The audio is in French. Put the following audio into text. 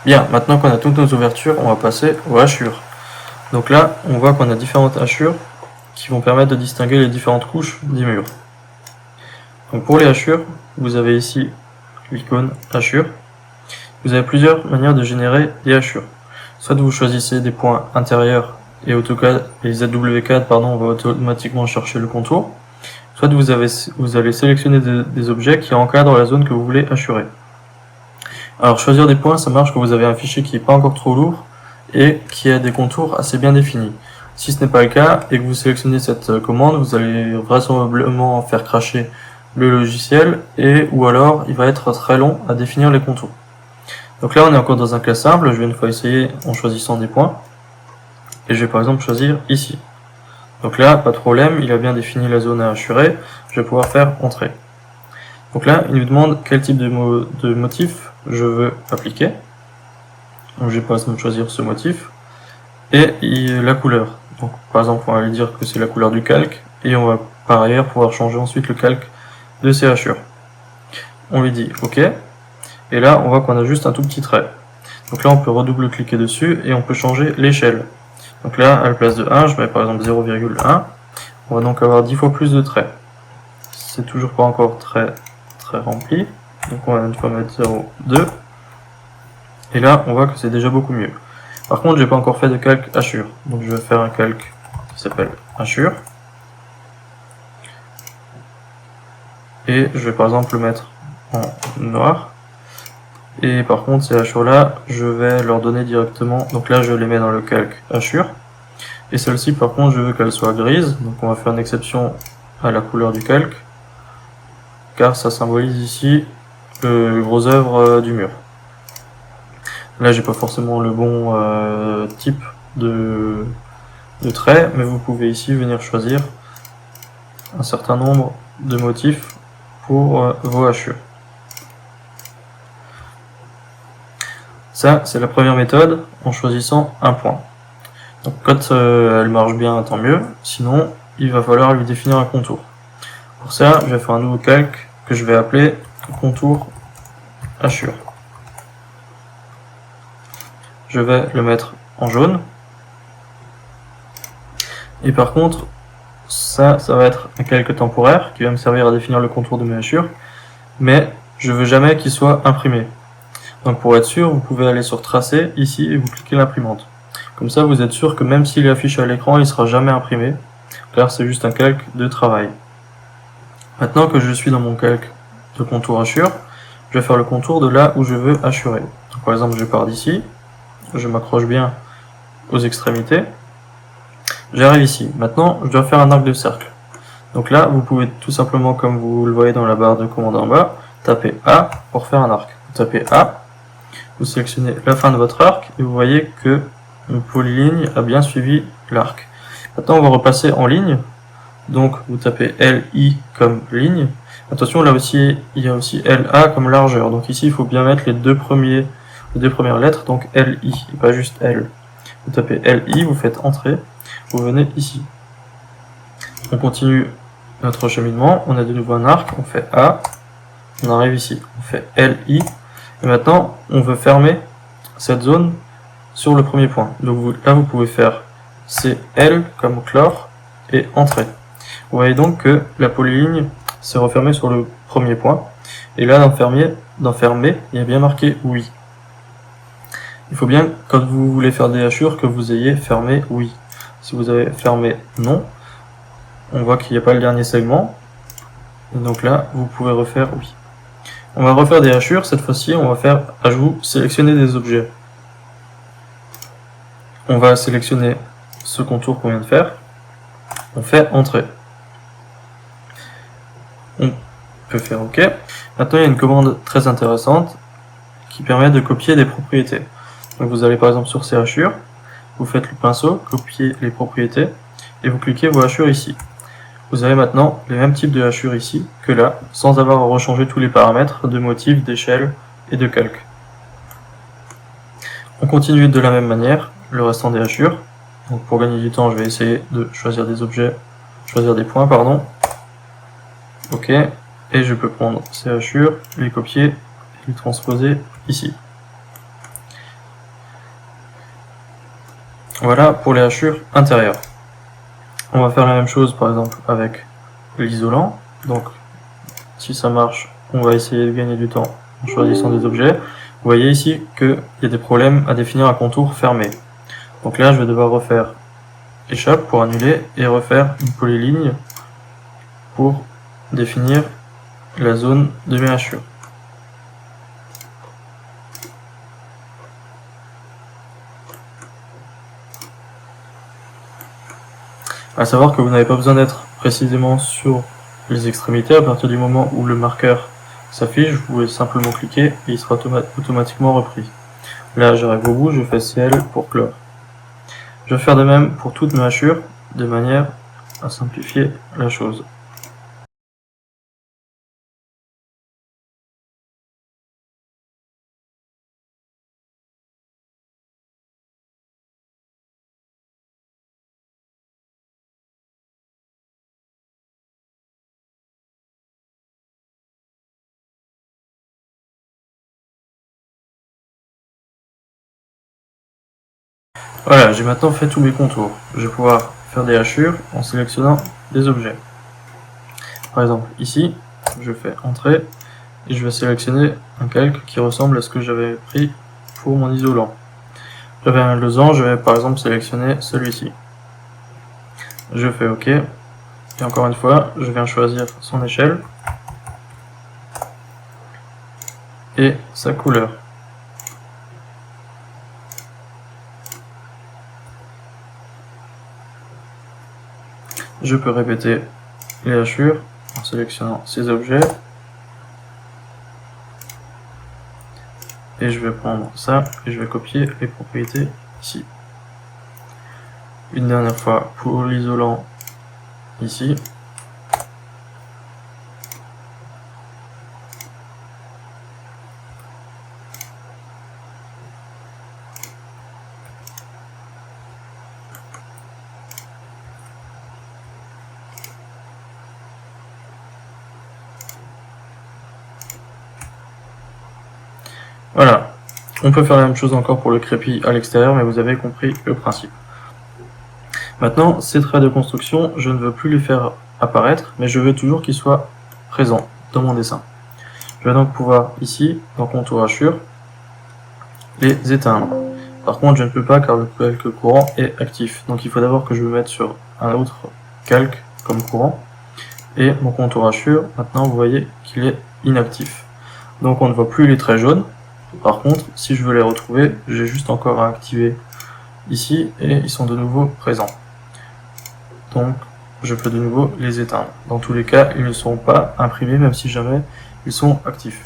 Bien, maintenant qu'on a toutes nos ouvertures, on va passer aux hachures. Donc là, on voit qu'on a différentes hachures qui vont permettre de distinguer les différentes couches des murs. Donc pour les hachures, vous avez ici l'icône hachure. Vous avez plusieurs manières de générer des hachures. Soit vous choisissez des points intérieurs et AutoCAD et ZW4 va automatiquement chercher le contour. Soit vous allez sélectionner des objets qui encadrent la zone que vous voulez hachurer. Alors choisir des points, ça marche quand vous avez un fichier qui n'est pas encore trop lourd et qui a des contours assez bien définis. Si ce n'est pas le cas et que vous sélectionnez cette commande, vous allez vraisemblablement faire cracher le logiciel ou alors il va être très long à définir les contours. Donc là on est encore dans un cas simple, je vais une fois essayer en choisissant des points et je vais par exemple choisir ici. Donc là pas de problème, il a bien défini la zone à hachurer, je vais pouvoir faire entrer. Donc là il me demande quel type de motif je veux appliquer. Donc je vais par exemple choisir ce motif et la couleur. Donc par exemple on va lui dire que c'est la couleur du calque et on va par ailleurs pouvoir changer ensuite le calque de ces hachures. On lui dit OK et là on voit qu'on a juste un tout petit trait. Donc là on peut redouble-cliquer dessus et on peut changer l'échelle. Donc là à la place de 1 je mets par exemple 0,1. On va donc avoir 10 fois plus de traits. C'est toujours pas encore très rempli. Donc on va une fois mettre 0,2 et là on voit que c'est déjà beaucoup mieux. Par contre j'ai pas encore fait de calque hachure, donc je vais faire un calque qui s'appelle hachure et je vais par exemple le mettre en noir et par contre ces hachures là je vais leur donner directement, donc là je les mets dans le calque hachure et celle-ci par contre je veux qu'elle soit grise, donc on va faire une exception à la couleur du calque car ça symbolise ici le gros œuvre du mur. Là j'ai pas forcément le bon type de trait, mais vous pouvez ici venir choisir un certain nombre de motifs pour vos hachures. Ça c'est la première méthode en choisissant un point. Donc quand elle marche bien tant mieux, sinon il va falloir lui définir un contour. Pour ça je vais faire un nouveau calque que je vais appeler contour hachure. Je vais le mettre en jaune. Et par contre, ça va être un calque temporaire qui va me servir à définir le contour de mes hachures, mais je veux jamais qu'il soit imprimé. Donc pour être sûr, vous pouvez aller sur Tracer ici et vous cliquez l'imprimante. Comme ça, vous êtes sûr que même s'il est affiché à l'écran, il ne sera jamais imprimé, car c'est juste un calque de travail. Maintenant que je suis dans mon calque de contour hachure, je vais faire le contour de là où je veux hachurer. Donc, par exemple, je pars d'ici. Je m'accroche bien aux extrémités, j'arrive ici. Maintenant, je dois faire un arc de cercle. Donc là, vous pouvez tout simplement, comme vous le voyez dans la barre de commande en bas, taper A pour faire un arc. Vous tapez A, vous sélectionnez la fin de votre arc et vous voyez que une polyligne a bien suivi l'arc. Maintenant, on va repasser en ligne. Donc, vous tapez LI comme ligne. Attention, là aussi, il y a aussi LA comme largeur. Donc ici, il faut bien mettre les deux premières lettres, donc LI, et pas juste L. Vous tapez LI, vous faites entrer, vous venez ici. On continue notre cheminement, on a de nouveau un arc, on fait A, on arrive ici, on fait LI, et maintenant on veut fermer cette zone sur le premier point. Donc là vous pouvez faire CL comme chlore et entrer. Vous voyez donc que la polyligne s'est refermée sur le premier point, et là d'enfermer, il y a bien marqué oui. Il faut bien, quand vous voulez faire des hachures, que vous ayez fermé oui. Si vous avez fermé non, on voit qu'il n'y a pas le dernier segment. Et donc là, vous pouvez refaire oui. On va refaire des hachures. Cette fois-ci, on va faire ajout, sélectionner des objets. On va sélectionner ce contour qu'on vient de faire. On fait entrer. On peut faire OK. Maintenant, il y a une commande très intéressante qui permet de copier des propriétés. Donc vous allez par exemple sur ces hachures, vous faites le pinceau, copier les propriétés, et vous cliquez vos hachures ici. Vous avez maintenant les mêmes types de hachures ici que là, sans avoir à rechanger tous les paramètres de motif, d'échelle et de calque. On continue de la même manière, le restant des hachures. Donc pour gagner du temps, je vais essayer de choisir des points, pardon. OK, et je peux prendre ces hachures, les copier et les transposer ici. Voilà pour les hachures intérieures. On va faire la même chose par exemple avec l'isolant. Donc si ça marche, on va essayer de gagner du temps en choisissant des objets. Vous voyez ici qu'il y a des problèmes à définir un contour fermé. Donc là je vais devoir refaire échappe pour annuler et refaire une polyligne pour définir la zone de mes hachures. À savoir que vous n'avez pas besoin d'être précisément sur les extrémités. À partir du moment où le marqueur s'affiche, vous pouvez simplement cliquer et il sera automatiquement repris. Là j'arrive au bout, je fais CL pour clore. Je vais faire de même pour toutes mes hachures, de manière à simplifier la chose. Voilà, j'ai maintenant fait tous mes contours. Je vais pouvoir faire des hachures en sélectionnant des objets. Par exemple, ici, je fais Entrée et je vais sélectionner un calque qui ressemble à ce que j'avais pris pour mon isolant. J'avais un losange, je vais par exemple sélectionner celui-ci. Je fais OK. Et encore une fois, je viens choisir son échelle et sa couleur. Je peux répéter les hachures en sélectionnant ces objets. Et je vais prendre ça et je vais copier les propriétés ici. Une dernière fois pour l'isolant ici. Voilà, on peut faire la même chose encore pour le crépi à l'extérieur, mais vous avez compris le principe. Maintenant, ces traits de construction, je ne veux plus les faire apparaître, mais je veux toujours qu'ils soient présents dans mon dessin. Je vais donc pouvoir, ici, dans Contour Hachure, les éteindre. Par contre, je ne peux pas car le calque courant est actif. Donc il faut d'abord que je me mette sur un autre calque comme courant. Et mon contour hachure, maintenant vous voyez qu'il est inactif. Donc on ne voit plus les traits jaunes. Par contre, si je veux les retrouver, j'ai juste encore à activer ici et ils sont de nouveau présents. Donc je peux de nouveau les éteindre. Dans tous les cas, ils ne seront pas imprimés même si jamais ils sont actifs.